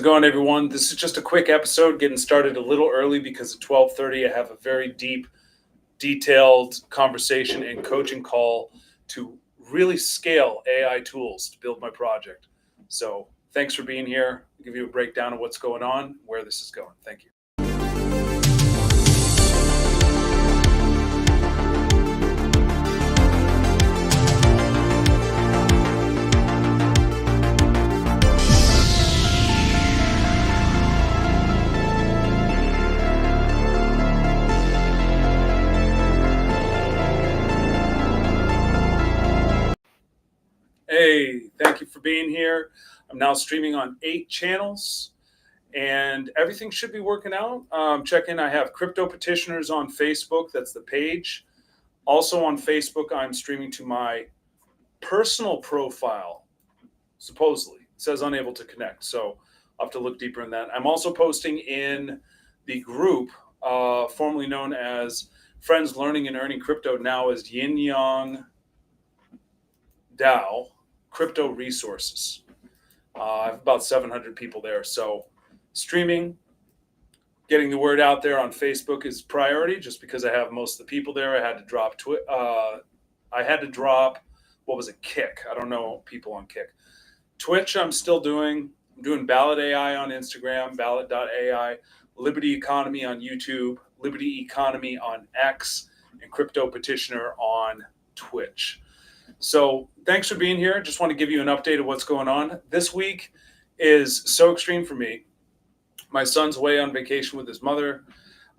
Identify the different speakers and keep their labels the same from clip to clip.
Speaker 1: going, everyone? This is just a quick episode getting started a little early because at 12:30 I have a very deep, detailed conversation and coaching call to really scale AI tools to build my project. So thanks for being here. I'll give you a breakdown of what's going on, where this is going. Thank you. Hey, thank you for being here. I'm now streaming on 8 channels and everything should be working out. Check in. I have Crypto Petitioners on Facebook. That's the page. Also on Facebook, I'm streaming to my personal profile. Supposedly, it says unable to connect. So I'll have to look deeper in that. I'm also posting in the group, formerly known as Friends Learning and Earning Crypto, now as Yin Yang DAO Crypto Resources. I have about 700 people there. So streaming, getting the word out there on Facebook is priority. Just because I have most of the people there, I had to drop what was it, Kick? I don't know people on Kick. Twitch I'm still doing. I'm doing BallotAI on Instagram, ballot.ai, Liberty Economy on YouTube, Liberty Economy on X, and Crypto Petitioner on Twitch. So thanks for being here. Just want to give you an update of what's going on. This week is so extreme for me. My son's away on vacation with his mother.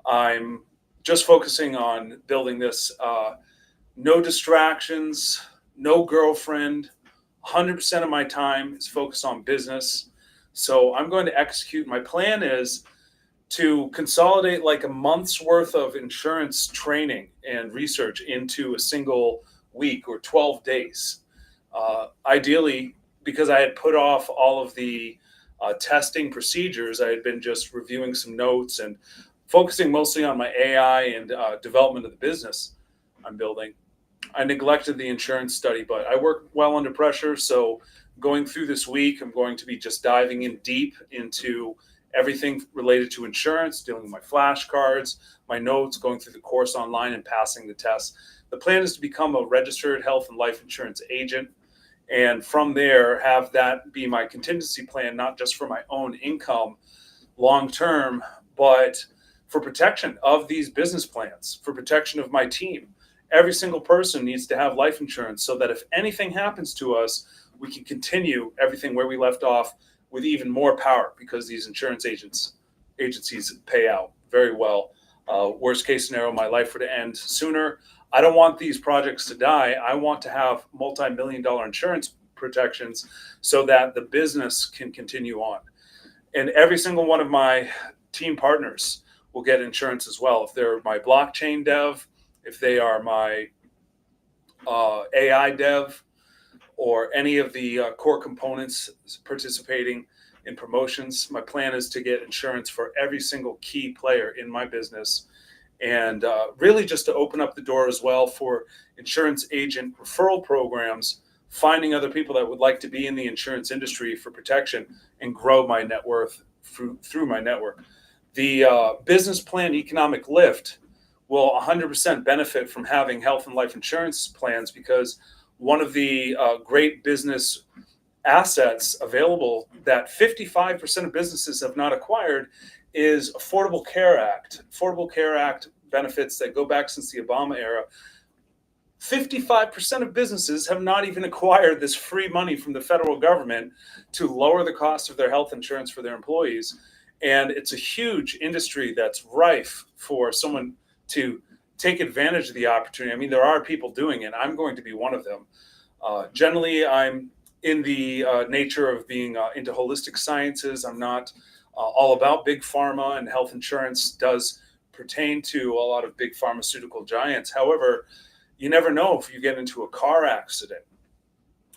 Speaker 1: I'm just focusing on building this. No distractions, no girlfriend. 100% of my time is focused on business. So I'm going to execute. My plan is to consolidate like a month's worth of insurance training and research into a single week or 12 days. Ideally, because I had put off all of the testing procedures, I had been just reviewing some notes and focusing mostly on my AI and development of the business I'm building. I neglected the insurance study, but I work well under pressure. So going through this week, I'm going to be just diving in deep into everything related to insurance, dealing with my flashcards, my notes, going through the course online and passing the test. The plan is to become a registered health and life insurance agent. And from there, have that be my contingency plan, not just for my own income long term, but for protection of these business plans, for protection of my team. Every single person needs to have life insurance so that if anything happens to us, we can continue everything where we left off with even more power, because these insurance agencies pay out very well. Worst case scenario, my life were to end sooner. I don't want these projects to die. I want to have multi-million-dollar insurance protections so that the business can continue on. And every single one of my team partners will get insurance as well. If they're my blockchain dev, if they are my AI dev, or any of the core components participating in promotions, my plan is to get insurance for every single key player in my business. And really just to open up the door as well for insurance agent referral programs, finding other people that would like to be in the insurance industry for protection and grow my net worth through my network. The business plan economic lift will 100% benefit from having health and life insurance plans, because one of the great business assets available that 55% of businesses have not acquired is Affordable Care Act. Affordable Care Act benefits that go back since the Obama era. 55% of businesses have not even acquired this free money from the federal government to lower the cost of their health insurance for their employees. And it's a huge industry that's rife for someone to take advantage of the opportunity. I mean, there are people doing it. I'm going to be one of them. Generally, I'm in the nature of being into holistic sciences. I'm not all about big pharma, and health insurance does pertain to a lot of big pharmaceutical giants. However, you never know if you get into a car accident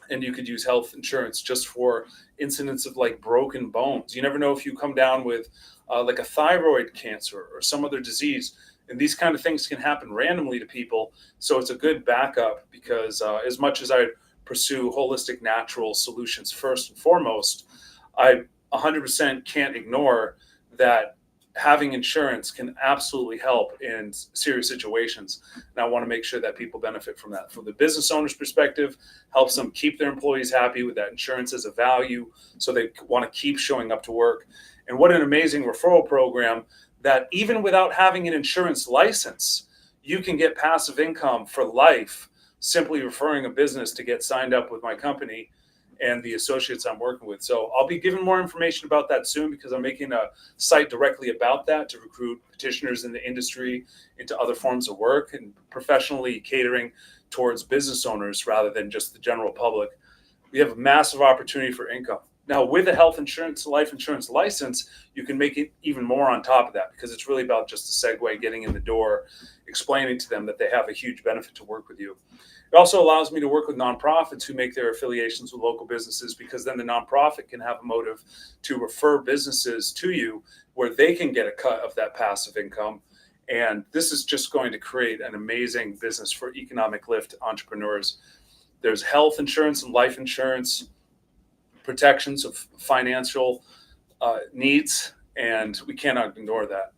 Speaker 1: and you could use health insurance just for incidents of like broken bones. You never know if you come down with like a thyroid cancer or some other disease. And these kind of things can happen randomly to people. So it's a good backup, because as much as I pursue holistic natural solutions first and foremost, I 100% can't ignore that having insurance can absolutely help in serious situations. And I want to make sure that people benefit from that. From the business owner's perspective, helps them keep their employees happy with that insurance as a value, so they want to keep showing up to work. And what an amazing referral program that even without having an insurance license, you can get passive income for life simply referring a business to get signed up with my company and the associates I'm working with. So I'll be giving more information about that soon, because I'm making a site directly about that to recruit petitioners in the industry into other forms of work and professionally catering towards business owners rather than just the general public. We have a massive opportunity for income. Now, with a health insurance, life insurance license, you can make it even more on top of that, because it's really about just a segue, getting in the door, explaining to them that they have a huge benefit to work with you. It also allows me to work with nonprofits who make their affiliations with local businesses, because then the nonprofit can have a motive to refer businesses to you where they can get a cut of that passive income. And this is just going to create an amazing business for economic lift entrepreneurs. There's health insurance and life insurance protections of financial needs, and we cannot ignore that.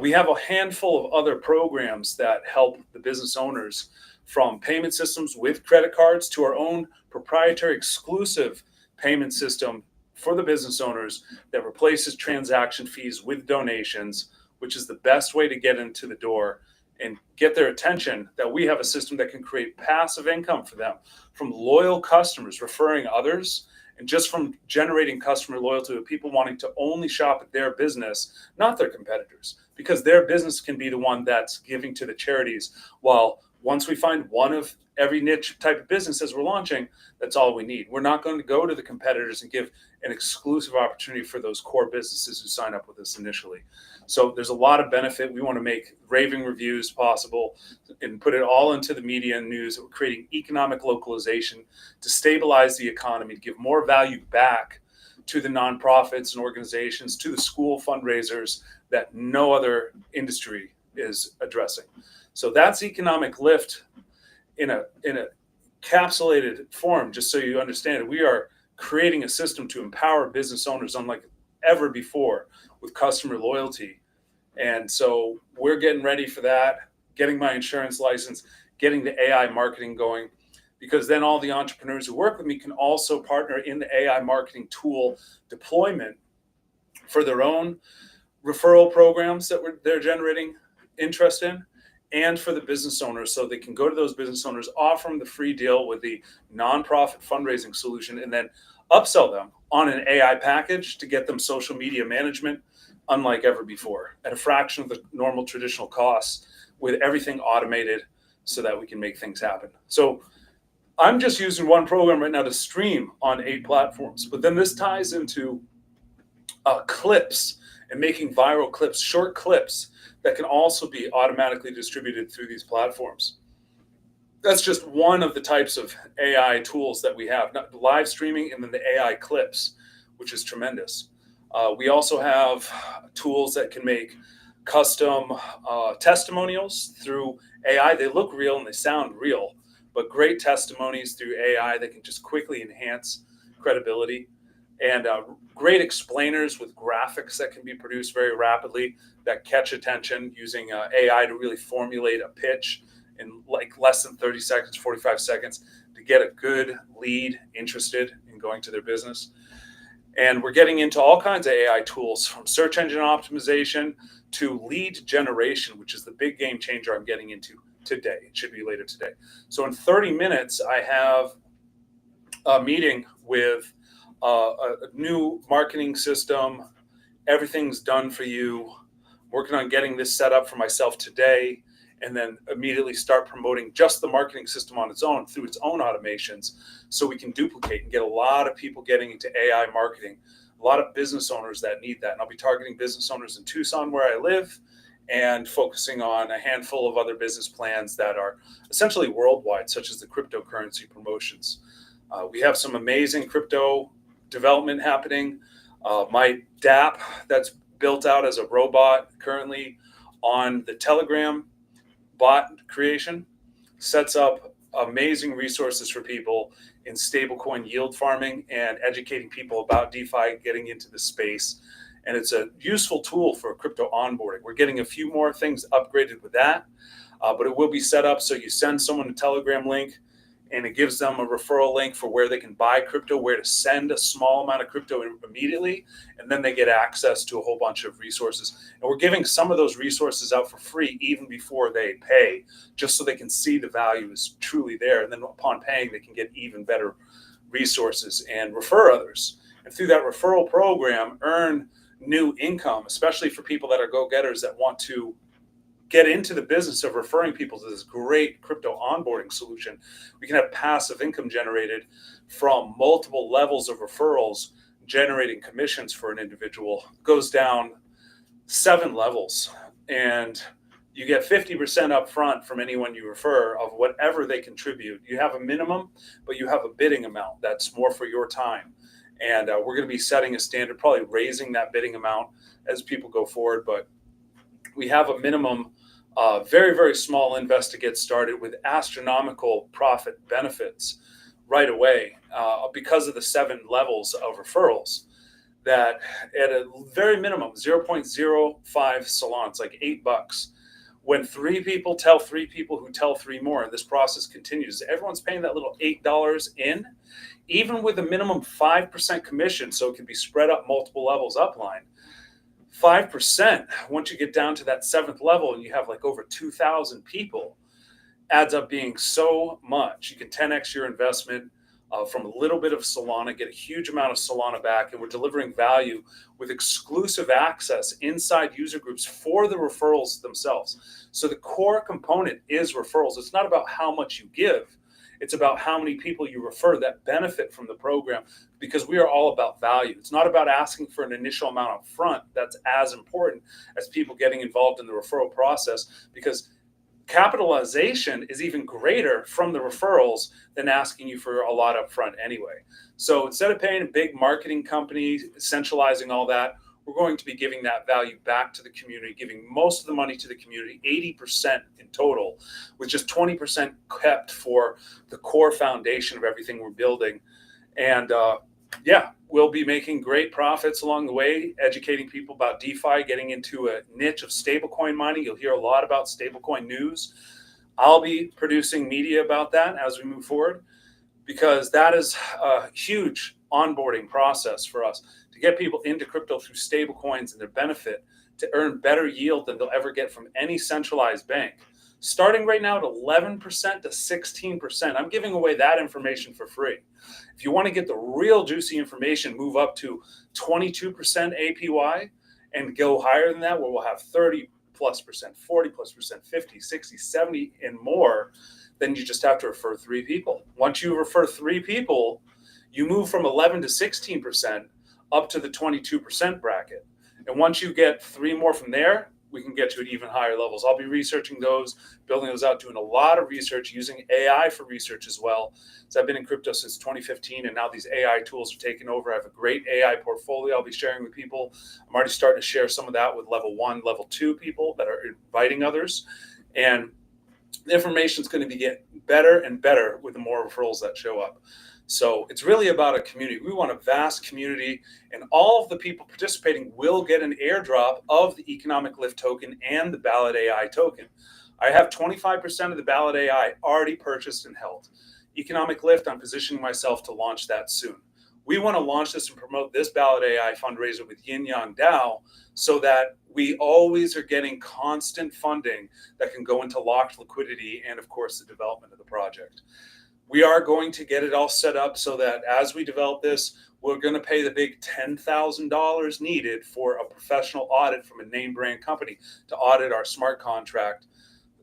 Speaker 1: We have a handful of other programs that help the business owners, from payment systems with credit cards to our own proprietary exclusive payment system for the business owners that replaces transaction fees with donations, which is the best way to get into the door and get their attention, that we have a system that can create passive income for them from loyal customers referring others, and just from generating customer loyalty with people wanting to only shop at their business, not their competitors, because their business can be the one that's giving to the charities. While once we find one of every niche type of business as we're launching, that's all we need. We're not going to go to the competitors and give an exclusive opportunity for those core businesses who sign up with us initially. So there's a lot of benefit. We want to make raving reviews possible and put it all into the media and news. We're creating economic localization to stabilize the economy, to give more value back to the nonprofits and organizations, to the school fundraisers that no other industry is addressing. So that's economic lift in a encapsulated form. Just so you understand, we are creating a system to empower business owners unlike ever before with customer loyalty. And so we're getting ready for that, getting my insurance license, getting the AI marketing going, because then all the entrepreneurs who work with me can also partner in the AI marketing tool deployment for their own referral programs that they're generating interest in, and for the business owners, so they can go to those business owners, offer them the free deal with the nonprofit fundraising solution, and then upsell them on an AI package to get them social media management unlike ever before at a fraction of the normal traditional costs, with everything automated so that we can make things happen. So I'm just using one program right now to stream on 8 platforms, but then this ties into clips and making viral clips, short clips that can also be automatically distributed through these platforms. That's just one of the types of AI tools that we have, live streaming and then the AI clips, which is tremendous. We also have tools that can make custom testimonials through AI. They look real and they sound real, but great testimonies through AI that can just quickly enhance credibility, and great explainers with graphics that can be produced very rapidly that catch attention, using AI to really formulate a pitch in like less than 30 seconds, 45 seconds, to get a good lead interested in going to their business. And we're getting into all kinds of AI tools, from search engine optimization to lead generation, which is the big game changer I'm getting into today. It should be later today. So in 30 minutes, I have a meeting with a new marketing system. Everything's done for you. Working on getting this set up for myself today, and then immediately start promoting just the marketing system on its own through its own automations, so we can duplicate and get a lot of people getting into AI marketing, a lot of business owners that need that. And I'll be targeting business owners in Tucson, where I live, and focusing on a handful of other business plans that are essentially worldwide, such as the cryptocurrency promotions. We have some amazing crypto development happening. My DApp that's built out as a robot currently on the Telegram bot creation sets up amazing resources for people in stablecoin yield farming and educating people about DeFi, getting into the space. And it's a useful tool for crypto onboarding. We're getting a few more things upgraded with that, but it will be set up so you send someone a Telegram link and it gives them a referral link for where they can buy crypto, where to send a small amount of crypto immediately, and then they get access to a whole bunch of resources. And we're giving some of those resources out for free even before they pay, just so they can see the value is truly there. And then upon paying, they can get even better resources and refer others. And through that referral program, earn new income, especially for people that are go-getters that want to get into the business of referring people to this great crypto onboarding solution. We can have passive income generated from multiple levels of referrals, generating commissions for an individual. It goes down 7 levels, and you get 50% up front from anyone you refer of whatever they contribute. You have a minimum, but you have a bidding amount that's more for your time. And we're going to be setting a standard, probably raising that bidding amount as people go forward. But we have a minimum, very, very small invest to get started with astronomical profit benefits right away because of the 7 levels of referrals that at a very minimum, 0.05 Solana, like $8. When 3 people tell 3 people who tell 3 more, and this process continues, everyone's paying that little $8 in, even with a minimum 5% commission, so it can be spread up multiple levels upline. 5%, once you get down to that 7th level and you have like over 2,000 people, adds up being so much. You can 10x your investment from a little bit of Solana, get a huge amount of Solana back, and we're delivering value with exclusive access inside user groups for the referrals themselves. So the core component is referrals. It's not about how much you give. It's about how many people you refer that benefit from the program, because we are all about value. It's not about asking for an initial amount up front. That's as important as people getting involved in the referral process, because capitalization is even greater from the referrals than asking you for a lot up front anyway. So instead of paying a big marketing company, centralizing all that, we're going to be giving that value back to the community, giving most of the money to the community, 80% in total, with just 20% kept for the core foundation of everything we're building. And we'll be making great profits along the way, educating people about DeFi, getting into a niche of stablecoin mining. You'll hear a lot about stablecoin news. I'll be producing media about that as we move forward, because that is a huge onboarding process for us to get people into crypto through stablecoins and their benefit to earn better yield than they'll ever get from any centralized bank. Starting right now at 11% to 16%. I'm giving away that information for free. If you want to get the real juicy information, move up to 22% APY and go higher than that, where we'll have 30+%, 40+%, 50, 60, 70, and more. Then you just have to refer 3 people. Once you refer 3 people, you move from 11 to 16% up to the 22% bracket. And once you get 3 more from there, we can get to even higher levels. I'll be researching those, building those out, doing a lot of research, using AI for research as well. So I've been in crypto since 2015, and now these AI tools are taking over. I have a great AI portfolio I'll be sharing with people. I'm already starting to share some of that with level 1, level 2 people that are inviting others. And the information is going to be getting better and better with the more referrals that show up. So it's really about a community. We want a vast community, and all of the people participating will get an airdrop of the Economic Lift token and the BallotAI token. I have 25% of the BallotAI already purchased and held. Economic Lift, I'm positioning myself to launch that soon. We want to launch this and promote this BallotAI fundraiser with Yin Yang DAO, so that we always are getting constant funding that can go into locked liquidity and, of course, the development of the project. We are going to get it all set up so that as we develop this, we're going to pay the big $10,000 needed for a professional audit from a name brand company to audit our smart contract,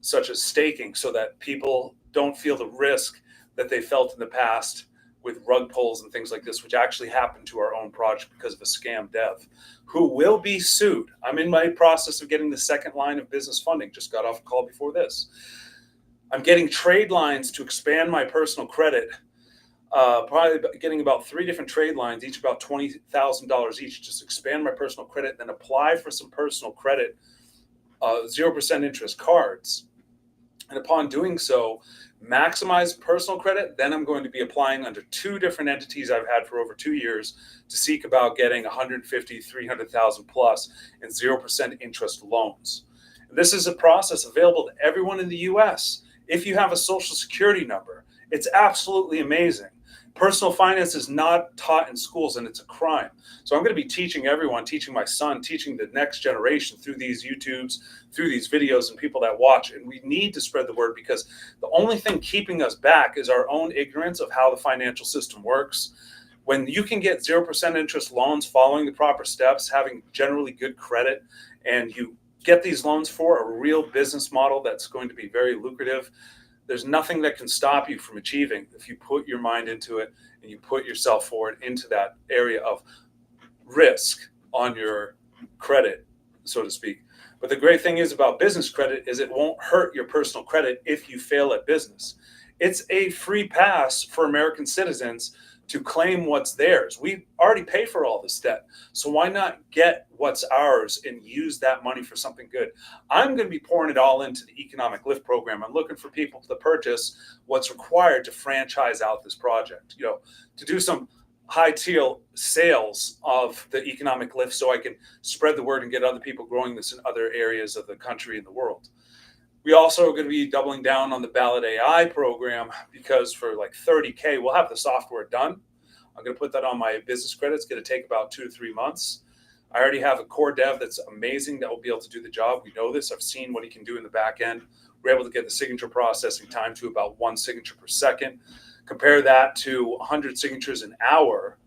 Speaker 1: such as staking, so that people don't feel the risk that they felt in the past with rug pulls and things like this, which actually happened to our own project because of a scam dev who will be sued. I'm in my process of getting the second line of business funding. Just got off a call before this. I'm getting trade lines to expand my personal credit, probably getting about 3 different trade lines, each about $20,000 each, just expand my personal credit, then apply for some personal credit, 0% interest cards. And upon doing so, maximize personal credit, then I'm going to be applying under 2 different entities I've had for over 2 years to seek about getting 150, 300,000 plus and 0% interest loans. This is a process available to everyone in the US. If you have a social security number, it's absolutely amazing. Personal finance is not taught in schools, and it's a crime. So I'm going to be teaching everyone, teaching my son, teaching the next generation through these YouTubes, through these videos, and people that watch. And we need to spread the word, because the only thing keeping us back is our own ignorance of how the financial system works. When you can get 0% interest loans following the proper steps, having generally good credit, and you get these loans for a real business model that's going to be very lucrative, there's nothing that can stop you from achieving if you put your mind into it and you put yourself forward into that area of risk on your credit, so to speak. But the great thing is about business credit is it won't hurt your personal credit if you fail at business. It's a free pass for American citizens to claim what's theirs. We already pay for all this debt. So why not get what's ours and use that money for something good? I'm going to be pouring it all into the economic lift program. I'm looking for people to purchase what's required to franchise out this project, to do some high tier sales of the economic lift so I can spread the word and get other people growing this in other areas of the country and the world. We also are going to be doubling down on the BallotAI program, because for like $30K, we'll have the software done. I'm going to put that on my business credit. It's going to take about 2 to 3 months. I already have a core dev that's amazing that will be able to do the job. We know this. I've seen what he can do in the back end. We're able to get the signature processing time to about 1 signature per second. Compare that to 100 signatures an hour,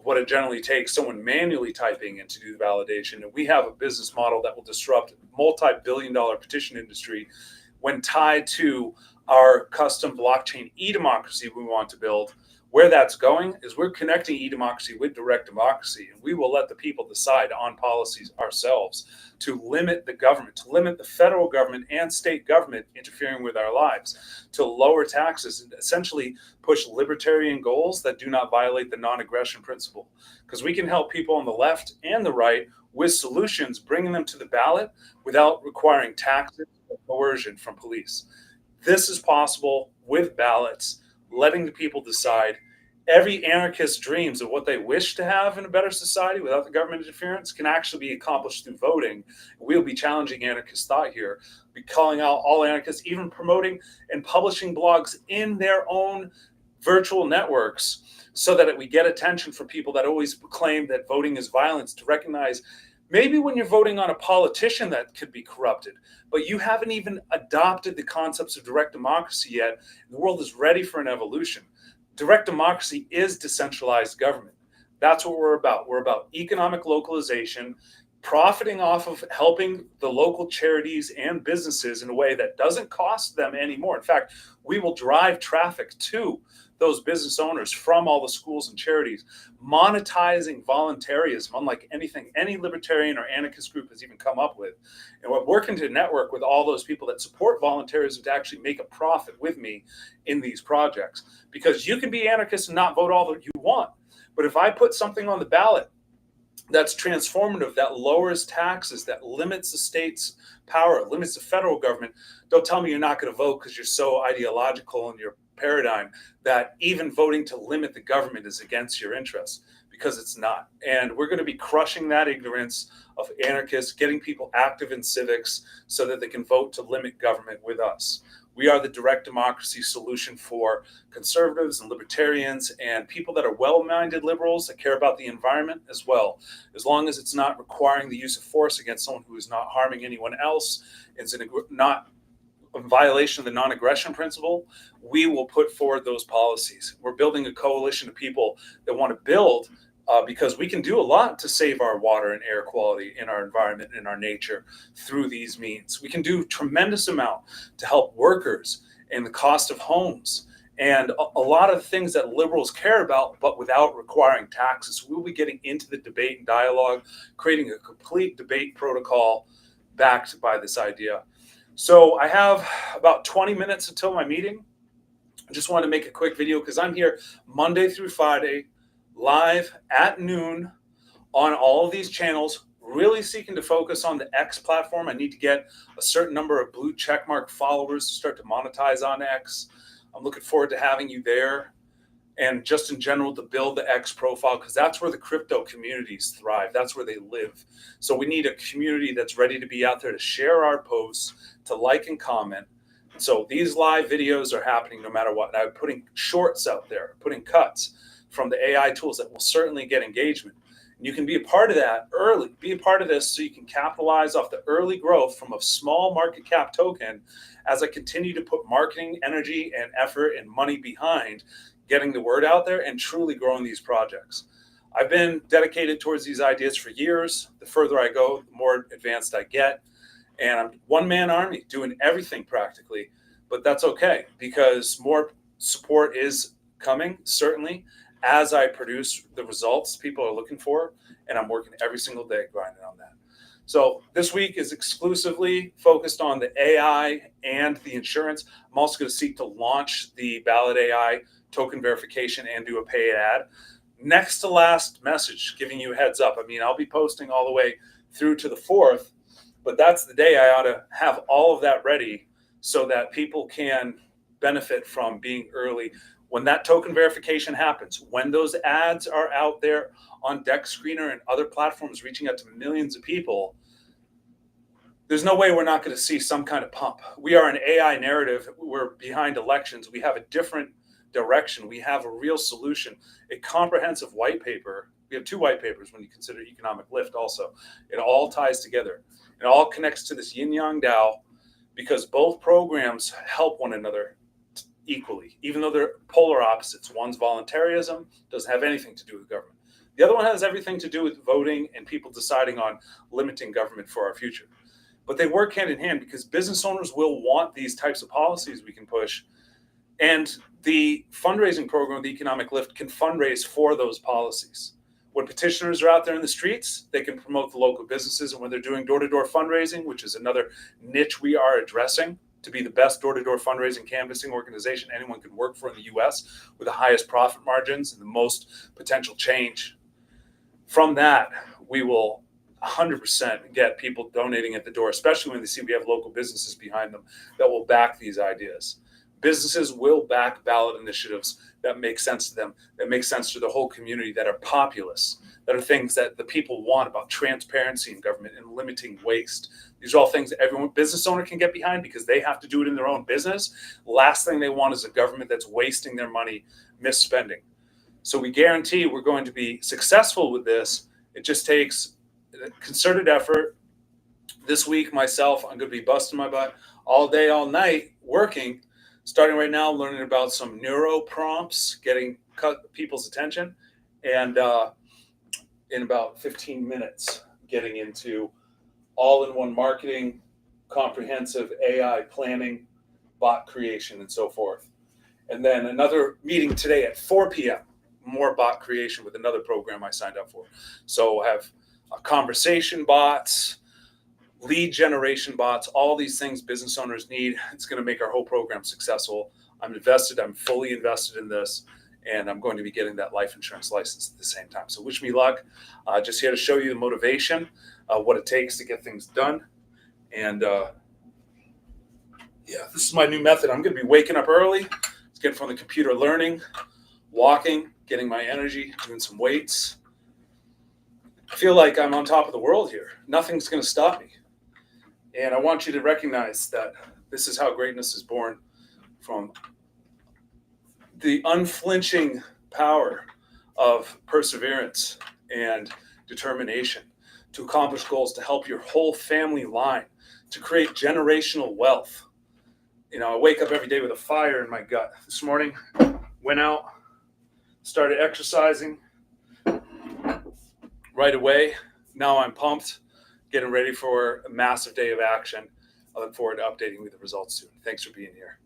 Speaker 1: what it generally takes someone manually typing in to do the validation. And we have a business model that will disrupt multi-billion-dollar petition industry when tied to our custom blockchain e-democracy we want to build. Where that's going is we're connecting e-democracy with direct democracy, and we will let the people decide on policies ourselves to limit the government, to limit the federal government and state government interfering with our lives, to lower taxes, and essentially push libertarian goals that do not violate the non-aggression principle. Because we can help people on the left and the right with solutions, bringing them to the ballot without requiring taxes or coercion from police. This is possible with ballots, letting the people decide. Every anarchist's dreams of what they wish to have in a better society without the government interference can actually be accomplished through voting. We'll be challenging anarchist thought here, be calling out all anarchists, even promoting and publishing blogs in their own virtual networks, so that we get attention from people that always claim that voting is violence, to recognize maybe when you're voting on a politician that could be corrupted, but you haven't even adopted the concepts of direct democracy yet. The world is ready for an evolution. Direct democracy is decentralized government. That's what we're about. We're about economic localization, profiting off of helping the local charities and businesses in a way that doesn't cost them anymore. In fact, we will drive traffic to those business owners from all the schools and charities, monetizing voluntarism, unlike anything any libertarian or anarchist group has even come up with. And we're working to network with all those people that support voluntarism to actually make a profit with me in these projects. Because you can be anarchist and not vote all that you want. But if I put something on the ballot that's transformative, that lowers taxes, that limits the state's power, limits the federal government, don't tell me you're not going to vote because you're so ideological in your paradigm that even voting to limit the government is against your interests, because it's not. And we're going to be crushing that ignorance of anarchists, getting people active in civics so that they can vote to limit government with us. We are the direct democracy solution for conservatives and libertarians and people that are well-minded liberals that care about the environment as well. As long as it's not requiring the use of force against someone who is not harming anyone else, it's not a violation of the non-aggression principle, we will put forward those policies. We're building a coalition of people that want to build because we can do a lot to save our water and air quality in our environment and our nature through these means. We can do tremendous amount to help workers and the cost of homes and a lot of things that liberals care about, but without requiring taxes. We'll be getting into the debate and dialogue, creating a complete debate protocol backed by this idea. So I have about 20 minutes until my meeting. I just wanted to make a quick video because I'm here Monday through Friday, live at noon on all of these channels, really seeking to focus on the X platform. I need to get a certain number of blue checkmark followers to start to monetize on X. I'm looking forward to having you there. And just in general, to build the X profile, because that's where the crypto communities thrive. That's where they live. So we need a community that's ready to be out there to share our posts, to like and comment. So these live videos are happening no matter what. And I'm putting shorts out there, putting cuts from the AI tools that will certainly get engagement. And you can be a part of that early, be a part of this so you can capitalize off the early growth from a small market cap token as I continue to put marketing, energy, and effort and money behind getting the word out there and truly growing these projects. I've been dedicated towards these ideas for years. The further I go, the more advanced I get. And I'm one-man army doing everything practically, but that's okay because more support is coming, certainly, as I produce the results people are looking for, and I'm working every single day grinding on that. So this week is exclusively focused on the AI and the insurance. I'm also going to seek to launch the BallotAI token verification and do a paid ad. Next to last message, giving you a heads up. I mean, I'll be posting all the way through to the 4th, but that's the day I ought to have all of that ready so that people can benefit from being early. When that token verification happens, when those ads are out there on Deck Screener and other platforms reaching out to millions of people, there's no way we're not going to see some kind of pump. We are an AI narrative. We're behind elections. We have a different direction. We have a real solution, a comprehensive white paper. We have 2 white papers when you consider economic lift also. It all ties together. It all connects to this yin-yang Dao because both programs help one another equally, even though they're polar opposites. One's voluntarism, doesn't have anything to do with government. The other one has everything to do with voting and people deciding on limiting government for our future. But they work hand in hand because business owners will want these types of policies we can push. And the fundraising program, the Economic Lift, can fundraise for those policies. When petitioners are out there in the streets, they can promote the local businesses. And when they're doing door-to-door fundraising, which is another niche we are addressing to be the best door-to-door fundraising canvassing organization anyone can work for in the U.S. with the highest profit margins and the most potential change. From that, we will 100% get people donating at the door, especially when they see we have local businesses behind them that will back these ideas. Businesses will back ballot initiatives that make sense to them, that make sense to the whole community, that are populist, that are things that the people want about transparency in government and limiting waste. These are all things that everyone, business owner, can get behind because they have to do it in their own business. Last thing they want is a government that's wasting their money, misspending. So we guarantee we're going to be successful with this. It just takes a concerted effort. This week, myself, I'm going to be busting my butt all day, all night, working. Starting right now, learning about some neuro prompts, getting people's attention, and in about 15 minutes, getting into all-in-one marketing, comprehensive AI planning, bot creation, and so forth. And then another meeting today at 4 p.m., more bot creation with another program I signed up for. So I have conversation bots, lead generation bots, all these things business owners need. It's going to make our whole program successful. I'm invested. I'm fully invested in this, and I'm going to be getting that life insurance license at the same time. So wish me luck. Just here to show you the motivation, what it takes to get things done. And yeah, this is my new method. I'm going to be waking up early. Let's get from the computer learning, walking, getting my energy, doing some weights. I feel like I'm on top of the world here. Nothing's going to stop me. And I want you to recognize that this is how greatness is born, from the unflinching power of perseverance and determination to accomplish goals, to help your whole family line, to create generational wealth. You know, I wake up every day with a fire in my gut. This morning, went out, started exercising right away. Now I'm pumped, getting ready for a massive day of action. I look forward to updating you with the results soon. Thanks for being here.